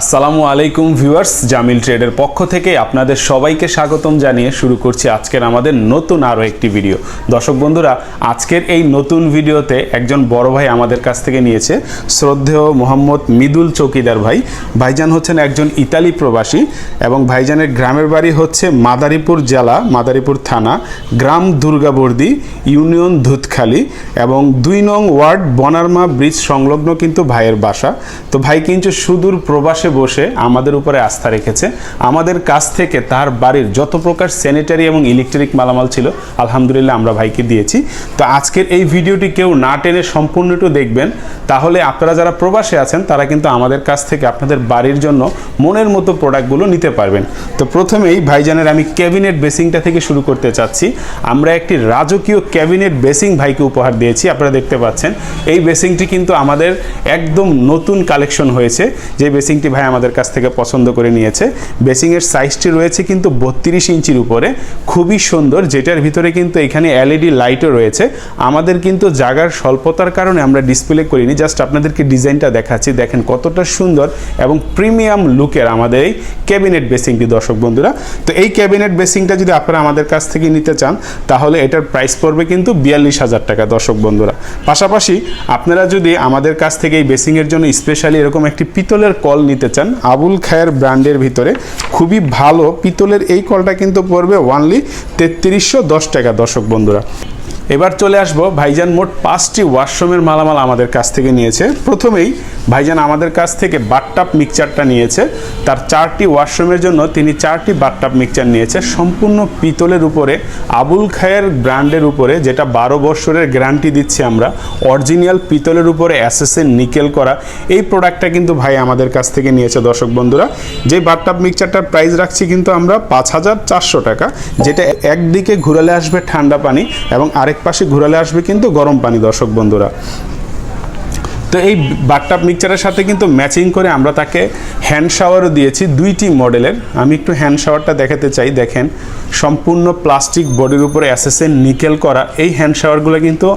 আসসালামু আলাইকুম ভিউয়ার্স, জামিল ট্রেডের পক্ষ থেকে আপনাদের সবাইকে স্বাগতম জানিয়ে শুরু করছি আজকের আমাদের নতুন আরও একটি ভিডিও। দর্শক বন্ধুরা, আজকের এই নতুন ভিডিওতে একজন বড় ভাই আমাদের কাছ থেকে নিয়েছে, শ্রদ্ধেয় মোহাম্মদ মৃদুল চৌকিদার ভাই। ভাইজান হচ্ছেন একজন ইতালি প্রবাসী এবং ভাইজানের গ্রামের বাড়ি হচ্ছে মাদারীপুর জেলা, মাদারীপুর থানা, গ্রাম দুর্গাবর্দী, ইউনিয়ন ধুতখালী এবং 2 নং ওয়ার্ড বনারমা ব্রিজ সংলগ্ন কিন্তু ভাইয়ের বাসা। তো ভাই কিন্তু সুদূর প্রবাসে বসে আমাদের উপরে আস্থা রেখেছে। আমাদের কাছ থেকে তার বাড়ির যত প্রকার স্যানিটারি এবং ইলেকট্রিক মালামাল ছিল আলহামদুলিল্লাহ আমরা ভাইকে দিয়েছি। তো আজকের এই ভিডিওটি কেউ না টেনে সম্পূর্ণটুকু দেখবেন, তাহলে আপনারা যারা প্রবাসে আছেন তারা কিন্তু আমাদের কাছ থেকে আপনাদের বাড়ির জন্য মনের মতো প্রোডাক্টগুলো নিতে পারবেন। তো প্রথমেই ভাইজানের আমি ক্যাবিনেট বেসিংটা থেকে শুরু করতে চাচ্ছি। আমরা একটি রাজকীয় ক্যাবিনেট বেসিং ভাইকে উপহার দিয়েছি, আপনারা দেখতে পাচ্ছেন। এই বেসিংটি কিন্তু আমাদের একদম নতুন কালেকশন হয়েছে, যে বেসিংটি ভাই আমাদের কাছ থেকে পছন্দ করে নিয়েছে। বেসিংয়ের সাইজটি রয়েছে কিন্তু 32 ইঞ্চির উপরে, খুবই সুন্দর, যেটার ভিতরে কিন্তু এখানে এলইডি লাইটও রয়েছে। আমাদের কিন্তু জায়গার স্বল্পতার কারণে আমরা ডিসপ্লে করিনি, জাস্ট আপনাদেরকে ডিজাইনটা দেখাচ্ছি। দেখেন কতটা সুন্দর এবং প্রিমিয়াম লুকের আমাদের এই ক্যাবিনেট বেসিংটি দর্শক বন্ধুরা। তো এই ক্যাবিনেট বেসিংটা যদি আপনারা আমাদের কাছ থেকে নিতে চান তাহলে এটার প্রাইস পড়বে কিন্তু 42,000 টাকা দর্শক বন্ধুরা। পাশাপাশি আপনারা যদি আমাদের কাছ থেকে এই বেসিংয়ের জন্য স্পেশালি এরকম একটি পিতলের কল নিতে চান আবুল খায়ের ব্র্যান্ডের ভিতরে, খুবই ভালো পিতলের এই কলটা কিন্তু পড়বে অনলি 3310 টাকা দর্শক বন্ধুরা। এবার চলে আসবো, ভাইজান মোট 5টি ওয়াশরুমের মালামাল আমাদের কাছ থেকে নিয়েছে। প্রথমেই ভাইজান আমাদের কাছ থেকে বাথটাব মিক্সচারটা নিয়েছে। তার 4টি ওয়াশরুমের জন্য তিনি 4টি বাথটাব মিক্সচার নিয়েছে, সম্পূর্ণ পিতলের উপরে, আবুল খায়ের ব্র্যান্ডের উপরে, যেটা 12 বছরের গ্যারান্টি দিচ্ছি আমরা। অরিজিনাল পিতলের উপরে এসএসএন নিকেল করা এই প্রোডাক্টটা কিন্তু ভাই আমাদের কাছ থেকে নিয়েছে দর্শক বন্ধুরা। যে বাথটাব মিক্সচারটার প্রাইস রাখছি কিন্তু আমরা 5,400 টাকা, যেটা একদিকে ঘুরালে আসবে ঠান্ডা পানি এবং আরেক পাশে ঘুরালে আসবে কিন্তু গরম পানি দর্শক বন্ধুরা। তো এই বাথটাব মিক্সচারের সাথে কিন্তু ম্যাচিং করে আমরা তাকে হ্যান্ড শাওয়ারও দিয়েছি 2টি মডেলের। আমি একটু হ্যান্ড শাওয়ারটা দেখাতে চাই। দেখেন সম্পূর্ণ প্লাস্টিক বডির উপরে এসএসএন নিকেল করা এই হ্যান্ড শাওয়ারগুলো কিন্তু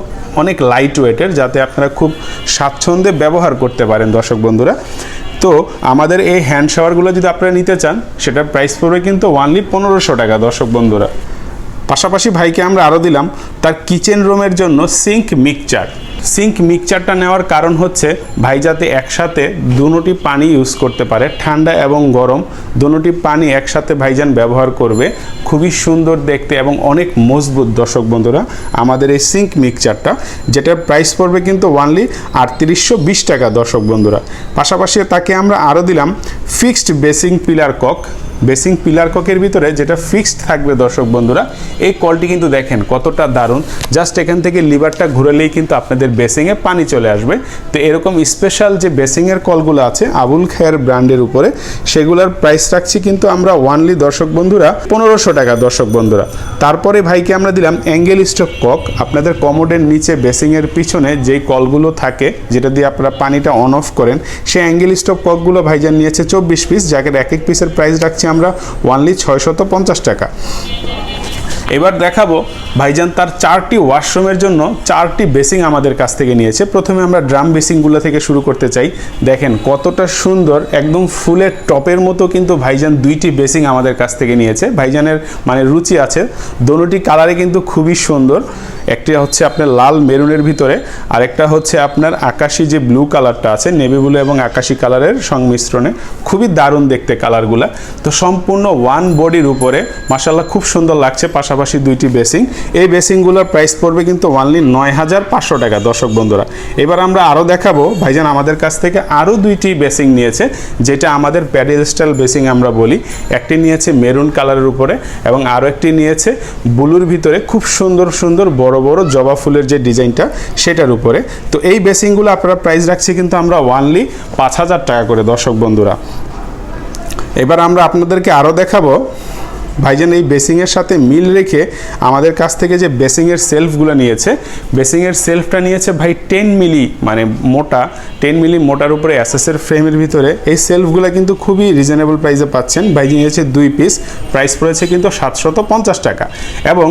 অনেক লাইট ওয়েটের, যাতে আপনারা খুব স্বাচ্ছন্দ্যে ব্যবহার করতে পারেন দর্শক বন্ধুরা। তো আমাদের এই হ্যান্ড শাওয়ারগুলো যদি আপনারা নিতে চান সেটার প্রাইস পড়বে কিন্তু অনলি 1500 টাকা দর্শক বন্ধুরা। পাশাপাশি ভাইকে আমরা আরও দিলাম তার কিচেন রুমের জন্য সিঙ্ক মিক্সচার। সিঙ্ক মিক্সচারটা নেওয়ার কারণ হচ্ছে ভাই যাতে একসাথে দুটি পানি ইউজ করতে পারে, ঠান্ডা এবং গরম দুটি পানি একসাথে ভাইজান ব্যবহার করবে। খুবই সুন্দর দেখতে এবং অনেক মজবুত দর্শক বন্ধুরা আমাদের এই সিঙ্ক মিক্সচারটা, যেটার প্রাইস পড়বে কিন্তু অনলি 3820 টাকা দর্শক বন্ধুরা। পাশাপাশি তাকে আমরা আরও দিলাম fixed basin pillar cock. Basin pillar ককের ভিতরে যেটা ফিক্সড থাকবে দর্শক বন্ধুরা। এই কলটি কিন্তু দেখেন কতটা দারুণ, জাস্ট এখান থেকে লিভারটা ঘুরালেই কিন্তু আপনাদের বেসিংয়ে পানি চলে আসবে। তো এরকম স্পেশাল যে বেসিংয়ের কলগুলো আছে আবুল খায়ের ব্র্যান্ডের উপরে, সেগুলোর প্রাইস রাখছি কিন্তু আমরা অনলি দর্শক বন্ধুরা 1500 টাকা দর্শক বন্ধুরা। তারপরে ভাইকে আমরা দিলাম অ্যাঙ্গেল স্টপ কক। আপনাদের কমোডের নিচে বেসিংয়ের পিছনে যেই কলগুলো থাকে যেটা দিয়ে আপনারা পানিটা অন অফ করেন, সেই অ্যাঙ্গেল স্টপ ককগুলো ভাইজান নিয়েছে 24 পিস, যাকে এক এক পিসের প্রাইস রাখছি আমরা অনলি 650 টাকা। এবার দেখাবো ভাইজান তার 4টি ওয়াশরুমের জন্য 4টি বেসিং আমাদের কাছ থেকে নিয়েছে। প্রথমে আমরা ড্রাম বেসিংগুলো থেকে শুরু করতে চাই। দেখেন কতটা সুন্দর, একদম ফুলের টপের মতো কিন্তু ভাইজান 2টি বেসিং আমাদের কাছ থেকে নিয়েছে। ভাইজানের মানে রুচি আছে, দোনোটি কালারে কিন্তু খুবই সুন্দর। একটি হচ্ছে আপনার লাল মেরুনের ভিতরে, আর একটা হচ্ছে আপনার আকাশি যে ব্লু কালারটা আছে, নেভি ব্লু এবং আকাশি কালারের সংমিশ্রণে, খুবই দারুণ দেখতে কালারগুলা। তো সম্পূর্ণ ওয়ান বডির উপরে মাশাআল্লাহ খুব সুন্দর লাগছে। পাশাপাশি 2টি বেসিং, এই বেসিংগুলোর প্রাইস পড়বে কিন্তু অনলি 9500 টাকা দর্শক বন্ধুরা। এবার আমরা আরও দেখাবো, ভাইজান আমাদের কাছ থেকে আরও 2টি বেসিং নিয়েছে, যেটা আমাদের প্যাডেল স্টাইল বেসিং আমরা বলি। একটি নিয়েছে মেরুন কালারের উপরে এবং আরও একটি নিয়েছে ব্লুর ভিতরে, খুব সুন্দর সুন্দর বড় বড় জবা ফুলের যে ডিজাইনটা সেটার উপরে। তো এই বেসিংগুলো আপনারা প্রাইস রাখছি কিন্তু আমরা অনলি 5000 টাকা করে দর্শক বন্ধুরা। এবার আমরা আপনাদেরকে আরও দেখাবো ভাইজান এই বেসিংয়ের সাথে মিল রেখে আমাদের কাছ থেকে যে বেসিংয়ের সেলফগুলো নিয়েছে, বেসিংয়ের সেলফটা নিয়েছে ভাই 10 মিলি মানে মোটা, 10 মিলি মোটার উপরে অ্যাসেসের ফ্রেমের ভিতরে। এই সেলফগুলো কিন্তু খুবই রিজনেবল প্রাইসে পাচ্ছেন। ভাইজি নিয়েছে 2 পিস, প্রাইস পড়েছে কিন্তু 750 টাকা। এবং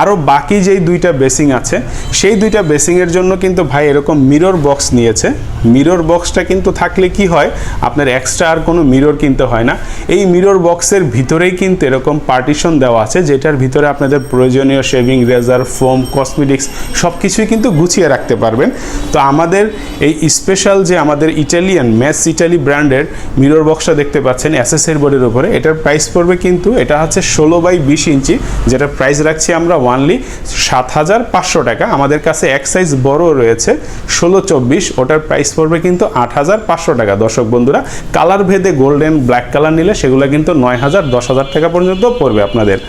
আরও বাকি যেই দুইটা বেসিং আছে সেই দুইটা বেসিংয়ের জন্য কিন্তু ভাই এরকম মিরর বক্স নিয়েছে। মিরর বক্সটা কিন্তু থাকলে কি হয়, আপনার এক্সট্রা আর কোনো মিরর কিনতে হয় না। এই মিরর বক্সের ভিতরেই কিন্তু এরকম পার্টিশন দেওয়া আছে, যেটার ভিতরে আপনাদের প্রয়োজনীয় শেভিং রেজার, ফোম, কসমেটিক্স সব কিছুই কিন্তু গুছিয়ে রাখতে পারবেন। তো আমাদের এই স্পেশাল যে আমাদের ইটালিয়ান ম্যাস ইটালি ব্র্যান্ডের মিরর বক্সটা দেখতে পাচ্ছেন অ্যাসেসের বোর্ডের উপরে, এটার প্রাইস পড়বে কিন্তু, এটা হচ্ছে 16x20 ইঞ্চি, যেটা প্রাইস রাখছি আমরা ওয়ানলি 7500 টাকা। আমাদের কাছে এক সাইজ বড় রয়েছে 16-24, ওটার প্রাইস পড়বে কিন্তু 8500 টাকা। দর্শক বন্ধুরা, কালার ভেদে গোল্ডেন ব্ল্যাক কালার নিলে সেগুলো কিন্তু 9000-10000 টাকা পর্যন্ত পড়বে আপনাদের।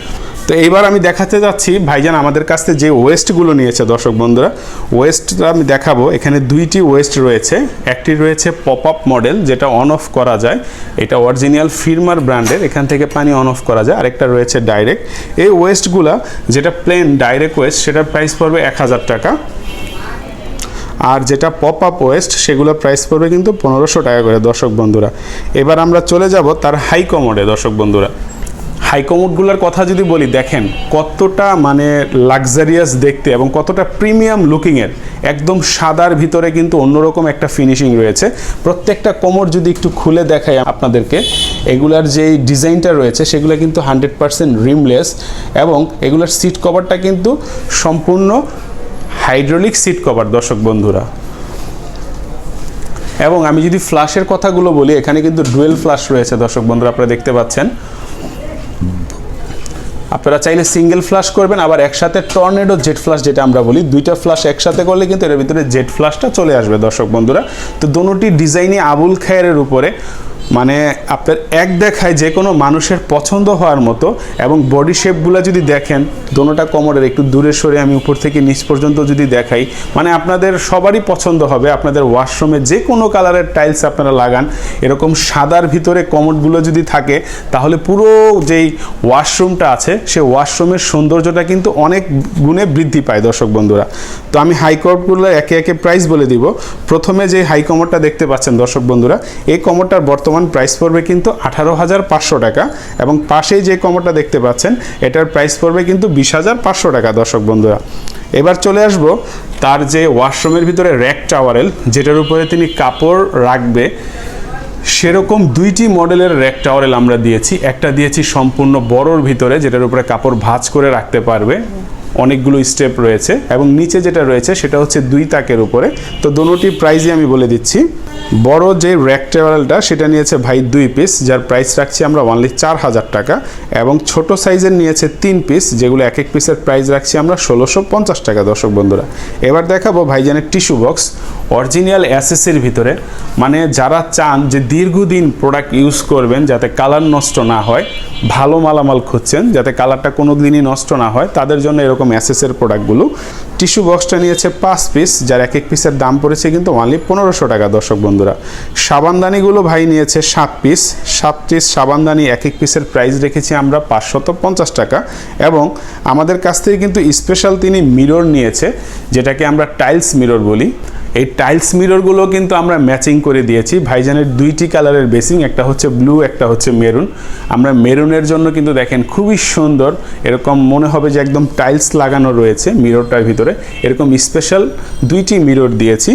তো এইবার আমি দেখাতে যাচ্ছি ভাইজান আমাদের কাছ থেকে যে ওয়েস্টগুলো নিয়েছে। দর্শক বন্ধুরা, ওয়েস্টটা আমি দেখাবো। এখানে দুইটি ওয়েস্ট রয়েছে, একটি রয়েছে পপ আপ মডেল যেটা অন অফ করা যায়, এটা অরিজিনাল ফিরমার ব্র্যান্ডের, এখান থেকে পানি অন অফ করা যায়। আরেকটা রয়েছে ডাইরেক্ট। এই ওয়েস্টগুলা যেটা প্লেন ডাইরেক্ট ওয়েস্ট সেটার প্রাইস পড়বে 1000 টাকা, আর যেটা পপ আপ ওয়েস্ট সেগুলো প্রাইস পড়বে কিন্তু 1500 টাকা করে। দর্শক বন্ধুরা, এবার আমরা চলে যাব তার হাই কমোডে। দর্শক বন্ধুরা, হাই কমোডগুলোর কথা যদি বলি, দেখেন কতটা মানে লাক্সারিয়াস দেখতে এবং কতটা প্রিমিয়াম লুকিংয়ের। একদম সাদার ভিতরে কিন্তু অন্যরকম একটা ফিনিশিং রয়েছে। প্রত্যেকটা কমোড যদি একটু খুলে দেখাই আপনাদেরকে, এগুলার যেই ডিজাইনটা রয়েছে সেগুলো কিন্তু 100% রিমলেস, এবং এগুলার সিট কভারটা কিন্তু সম্পূর্ণ হাইড্রোলিক সিট কভার। দর্শক বন্ধুরা, এবং আমি যদি ফ্ল্যাশের কথাগুলো বলি, এখানে কিন্তু ডুয়েল ফ্ল্যাশ রয়েছে। দর্শক বন্ধুরা, আপনারা দেখতে পাচ্ছেন। আপনারা চাইলে সিঙ্গেল ফ্ল্যাশ করবেন, আবার একসাথে টর্নেডো জেট ফ্ল্যাশ যেটা আমরা বলি, দুইটা ফ্ল্যাশ একসাথে করলে কিন্তু এর ভিতরে জেট ফ্ল্যাশটা চলে আসবে। দর্শক বন্ধুরা, তো দোনোটি ডিজাইনই আবুল খায়েরের উপরে, মানে আপনার এক দেখায় যে কোনো মানুষের পছন্দ হওয়ার মতো। এবং বডি শেপগুলো যদি দেখেন, দোনোটা কমোডের, একটু দূরে সরে আমি উপর থেকে নিচ পর্যন্ত যদি দেখাই, মানে আপনাদের সবারই পছন্দ হবে। আপনাদের ওয়াশরুমে যে কোনো কালারের টাইলস আপনারা লাগান, এরকম সাদার ভিতরে কমোডগুলো যদি থাকে, তাহলে পুরো যেই ওয়াশরুমটা আছে সে ওয়াশরুমের সৌন্দর্যটা কিন্তু অনেক গুণে বৃদ্ধি পায়। দর্শক বন্ধুরা, তো আমি হাই কমোডগুলো একে একে প্রাইস বলে দিব। প্রথমে যে হাই কমোডটা দেখতে পাচ্ছেন দর্শক বন্ধুরা, এই কমোডটার বর্তমান প্রাইস পড়বে কিন্তু 18500 টাকা, এবং পাশেই যে কমোডটা দেখতে পাচ্ছেন এটার প্রাইস পড়বে কিন্তু 20500 টাকা। দর্শক বন্ধুরা, এবার চলে আসব তার যে ওয়াশরুমের ভিতরে র্যাক টাওয়ারেল, যেটার উপরে তিনি কাপড় রাখবে, সেরকম দুইটি মডেলের র্যাক টাওয়ারেল আমরা দিয়েছি। একটা দিয়েছি সম্পূর্ণ বড়র ভিতরে, যেটার উপরে কাপড় ভাঁজ করে রাখতে পারবে, অনেকগুলো স্টেপ রয়েছে, এবং নিচে যেটা রয়েছে সেটা হচ্ছে 2 তাকের উপরে। তো দুটোটি প্রাইসই আমি বলে দিচ্ছি। বড় যে র্যাক টাওয়ারেলটা সেটা নিয়েছে ভাই 2 পিস, যার প্রাইস রাখছি আমরা অনলি 4000 টাকা, এবং ছোট সাইজের নিয়েছে 3 পিস, যেগুলো এক এক পিসের প্রাইস রাখছি আমরা 1650 টাকা। দর্শক বন্ধুরা, এবার দেখাবো ভাইজানের টিস্যু বক্স, অরিজিনাল অ্যাসেসের ভিতরে, মানে যারা চান যে দীর্ঘদিন প্রোডাক্ট ইউজ করবেন যাতে কালার নষ্ট না হয়, ভালো মালামাল খুঁজছেন যাতে কালারটা কোনো দিনই নষ্ট না হয়, তাদের জন্য এরকম অ্যাসেসের প্রোডাক্টগুলো। টিস্যু বক্সটা নিয়েছে 5 পিস, যার এক এক পিসের দাম পড়েছে কিন্তু অনলি 1500 টাকা। দর্শক বন্ধুরা, সাবানদানিগুলো ভাই নিয়েছে 7 পিস, 7 পিস সাবানদানি এক এক পিসের প্রাইস রেখেছি আমরা 550 টাকা। এবং আমাদের কাছ থেকে কিন্তু স্পেশাল তিনি মিরর নিয়েছে, যেটাকে আমরা টাইলস মিরর বলি। এই টাইলস মিররগুলো কিন্তু আমরা ম্যাচিং করে দিয়েছি। ভাইজানের 2টি কালারের বেসিং, একটা হচ্ছে ব্লু, একটা হচ্ছে মেরুন। আমরা মেরুনের জন্য কিন্তু দেখেন খুবই সুন্দর, এরকম মনে হবে যে একদম টাইলস লাগানো রয়েছে মিররটার ভিতরে, এরকম স্পেশাল 2টি মিরর দিয়েছি।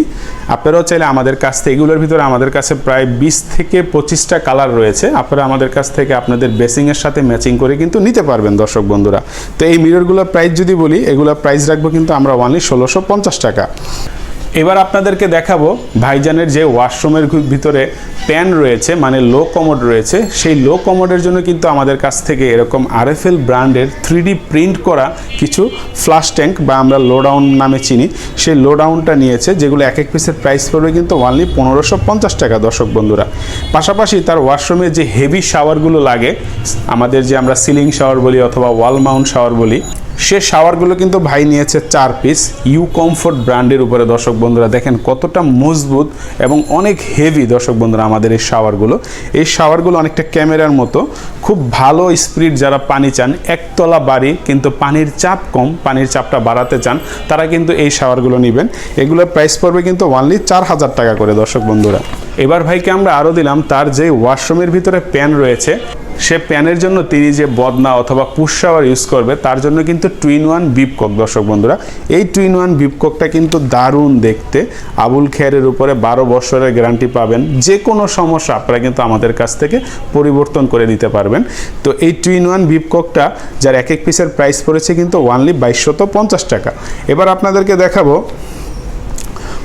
আপনারাও চাইলে আমাদের কাছ থেকে, এগুলোর ভিতরে আমাদের কাছে প্রায় 20 থেকে 25টা কালার রয়েছে, আপনারা আমাদের কাছ থেকে আপনাদের বেসিংয়ের সাথে ম্যাচিং করে কিন্তু নিতে পারবেন। দর্শক বন্ধুরা, তো এই মিররগুলোর প্রাইস যদি বলি, এগুলোর প্রাইস রাখবো কিন্তু আমরা অনলি 1650 টাকা। এবার আপনাদেরকে দেখাবো ভাইজানের যে ওয়াশরুমের ভিতরে প্যান রয়েছে, মানে লো কমোড রয়েছে, সেই লো কমোডের জন্য কিন্তু আমাদের কাছ থেকে এরকম RFL ব্র্যান্ডের 3D প্রিন্ট করা কিছু ফ্লাশ ট্যাঙ্ক, বা আমরা লো ডাউন নামে চিনি, সেই লো ডাউনটা নিয়েছে, যেগুলো এক এক পিসের প্রাইস পড়বে কিন্তু অনলি 1550 টাকা। দর্শক বন্ধুরা, পাশাপাশি তার ওয়াশরুমে যে হেভি শাওয়ারগুলো লাগে, আমাদের যে আমরা সিলিং শাওয়ার বলি অথবা ওয়াল মাউন্ট শাওয়ার বলি, সে শাওয়ারগুলো কিন্তু ভাই নিয়েছে 4 পিস ইউ কমফোর্ট ব্র্যান্ডের উপরে। দর্শক বন্ধুরা দেখেন কতটা মজবুত এবং অনেক হেভি। দর্শক বন্ধুরা আমাদের এই শাওয়ারগুলো অনেকটা ক্যামেরার মতো, খুব ভালো স্পিড। যারা পানি চান, একতলা বাড়ি কিন্তু পানির চাপ কম, পানির চাপটা বাড়াতে চান, তারা কিন্তু এই শাওয়ারগুলো নেবেন। এগুলোর প্রাইস পড়বে কিন্তু অনলি 4000 টাকা করে। দর্শক বন্ধুরা এবার ভাইকে আমরা আরও দিলাম তার যে ওয়াশরুমের ভিতরে প্যান রয়েছে, সে প্যানের জন্য তিনি যে বদনা অথবা পুশ শাওয়ার ইউজ করবে তার জন্য কিন্তু 2-in-1 বিপকক। দর্শক বন্ধুরা এই 2-in-1 বিপককটা কিন্তু দারুণ দেখতে। আবুল খেয়ারের উপরে 12 বছরের গ্যারান্টি পাবেন। যে কোনো সমস্যা আপনারা কিন্তু আমাদের কাছ থেকে পরিবর্তন করে দিতে পারবেন। তো এই 2-in-1 বিপককটা যার এক এক পিসের প্রাইস পড়েছে কিন্তু অনলি 2250 টাকা। এবার আপনাদেরকে দেখাবো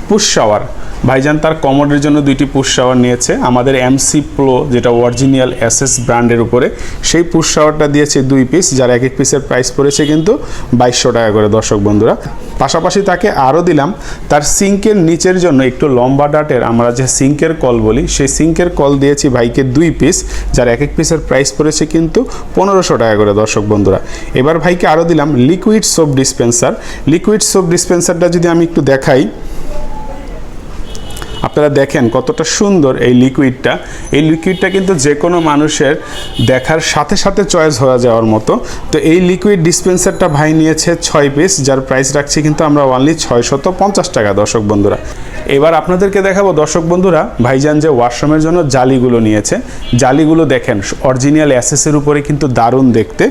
পুশ শাওয়ার। ভাইজান তার কমোডের জন্য 2টি পুশ শাওয়ার নিয়েছে আমাদের এমসি প্রো, যেটা অরিজিনাল এসএস ব্র্যান্ডের উপরে। সেই পুশ শাওয়ারটা দিয়েছে 2 পিস, যার এক এক পিসের প্রাইস পড়েছে কিন্তু 2200 টাকা করে। দর্শক বন্ধুরা পাশাপাশি তাকে আরও দিলাম তার সিঙ্কের নিচের জন্য একটু লম্বা ডাটের আমরা যে সিঙ্কের কল বলি, সেই সিঙ্কের কল দিয়েছি ভাইকে 2 পিস, যার এক এক পিসের প্রাইস পড়েছে কিন্তু 1500 টাকা করে। দর্শক বন্ধুরা এবার ভাইকে আরও দিলাম liquid soap dispenser. Liquid soap ডিসপেন্সারটা যদি আমি একটু দেখাই, আপনারা দেখেন কতটা সুন্দর এই লিকুইডটা কিন্তু যে কোনো মানুষের দেখার সাথে সাথে চয়েস হয়ে যাওয়ার মতো। তো এই লিকুইড ডিসপেন্সারটা ভাই নিয়েছে 6 পিস, যার প্রাইস রাখছি কিন্তু আমরা অনলি 650 টাকা। দর্শক বন্ধুরা এবার আপনাদেরকে দেখাবো দর্শক বন্ধুরা ভাইজান যে ওয়াশরুমের জন্য জালিগুলো নিয়েছে। জালিগুলো দেখেন অরিজিনাল এসএসের উপরে কিন্তু দারুণ দেখতে।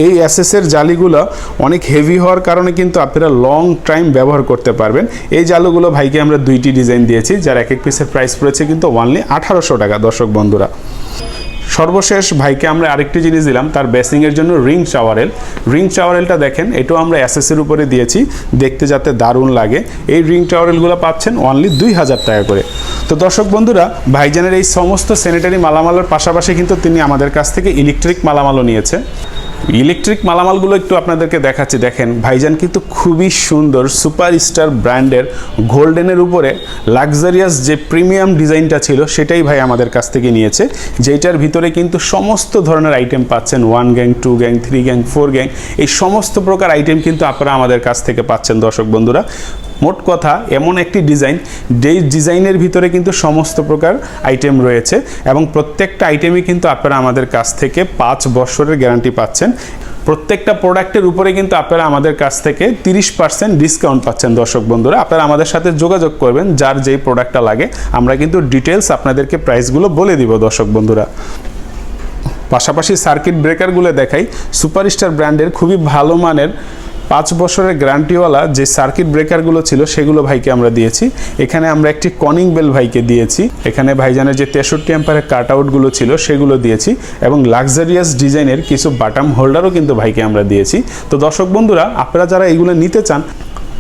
এই এসএসের জালিগুলো অনেক হেভি হওয়ার কারণে কিন্তু আপনারা লং টাইম ব্যবহার করতে পারবেন। এই জালগুলো ভাইকে আমরা 2টি ডিজাইন দিয়েছি, যার এক এক পিসের প্রাইস পড়েছে কিন্তু অনলি 1800 টাকা। দর্শক বন্ধুরা সর্বশেষ ভাইকে আমরা আরেকটি জিনিস দিলাম তার বেসিংয়ের জন্য রিং শাওয়ারেলটা দেখেন, এটাও আমরা এসএসের উপরে দিয়েছি দেখতে যাতে দারুণ লাগে। এই রিং শাওয়ারেলগুলো পাচ্ছেন অনলি 2000 টাকা করে। তো দর্শক বন্ধুরা ভাইজানের এই সমস্ত স্যানিটারি মালামালের পাশাপাশি কিন্তু তিনি আমাদের কাছ থেকে ইলেকট্রিক মালামালও নিয়েছে। ইলেকট্রিক মালামালগুলো একটু আপনাদেরকে দেখাচ্ছি। দেখেন ভাইজান কিন্তু খুবই সুন্দর সুপারস্টার ব্র্যান্ডের গোল্ডেনের উপরে লাক্সারিয়াস যে প্রিমিয়াম ডিজাইনটা ছিল সেটাই ভাই আমাদের কাছ থেকে নিয়েছে, যেটার ভিতরে কিন্তু সমস্ত ধরনের আইটেম পাচ্ছেন। 1 গ্যাং, 2 গ্যাং, 3 গ্যাং, 4 গ্যাং, এই সমস্ত প্রকার আইটেম কিন্তু আপনারা আমাদের কাছ থেকে পাচ্ছেন। দর্শক বন্ধুরা মোট কথা এমন একটি ডিজাইন, যেই ডিজাইনের ভিতরে কিন্তু সমস্ত প্রকার আইটেম রয়েছে এবং প্রত্যেকটা আইটেমই কিন্তু আপনারা আমাদের কাছ থেকে 5 বছরের গ্যারান্টি পাচ্ছেন। প্রত্যেকটা প্রোডাক্টের উপরে কিন্তু আপনারা আমাদের কাছ থেকে 30% ডিসকাউন্ট পাচ্ছেন। দর্শক বন্ধুরা আপনারা আমাদের সাথে যোগাযোগ করবেন, যার যেই প্রোডাক্টটা লাগে আমরা কিন্তু ডিটেলস আপনাদেরকে প্রাইসগুলো বলে দিব। দর্শক বন্ধুরা পাশাপাশি সার্কিট ব্রেকারগুলো দেখাই। সুপারস্টার ব্র্যান্ডের খুবই ভালো মানের 5 বছরের গ্যারান্টিওয়ালা যে সার্কিট ব্রেকারগুলো ছিল সেগুলো ভাইকে আমরা দিয়েছি। এখানে আমরা একটি কনিং বেল ভাইকে দিয়েছি। এখানে ভাইজানের যে 63 অ্যাম্পারের কাট আউটগুলো ছিল সেগুলো দিয়েছি এবং লাক্সারিয়াস ডিজাইনের কিছু বাটাম হোল্ডারও কিন্তু ভাইকে আমরা দিয়েছি। তো দর্শক বন্ধুরা আপনারা যারা এইগুলো নিতে চান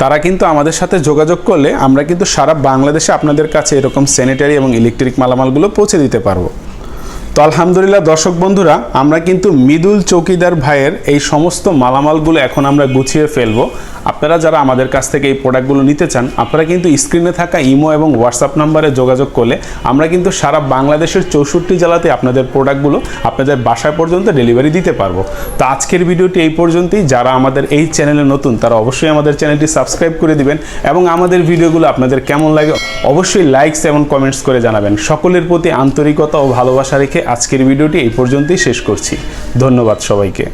তারা কিন্তু আমাদের সাথে যোগাযোগ করলে আমরা কিন্তু সারা বাংলাদেশে আপনাদের কাছে এরকম স্যানিটারি এবং ইলেকট্রিক মালামালগুলো পৌঁছে দিতে পারবো। তো আলহামদুলিল্লাহ দর্শক বন্ধুরা আমরা কিন্তু মৃদুল চৌকিদার ভাইয়ের এই সমস্ত মালামালগুলো এখন আমরা গুছিয়ে ফেলবো। আপনারা যারা আমাদের কাছ থেকে এই প্রোডাক্টগুলো নিতে চান আপনারা কিন্তু স্ক্রিনে থাকা ইমো এবং হোয়াটসঅ্যাপ নাম্বারে যোগাযোগ করলে আমরা কিন্তু সারা বাংলাদেশের 64 জেলাতে আপনাদের প্রোডাক্টগুলো আপনাদের বাসায় পর্যন্ত ডেলিভারি দিতে পারবো। তো আজকের ভিডিওটি এই পর্যন্তই। যারা আমাদের এই চ্যানেলে নতুন তারা অবশ্যই আমাদের চ্যানেলটি সাবস্ক্রাইব করে দিবেন এবং আমাদের ভিডিওগুলো আপনাদের কেমন লাগে অবশ্যই লাইকস এবং কমেন্টস করে জানাবেন। সকলের প্রতি আন্তরিকতা ও ভালোবাসা রেখে আজকের ভিডিওটি এই পর্যন্তই শেষ করছি। ধন্যবাদ সবাইকে।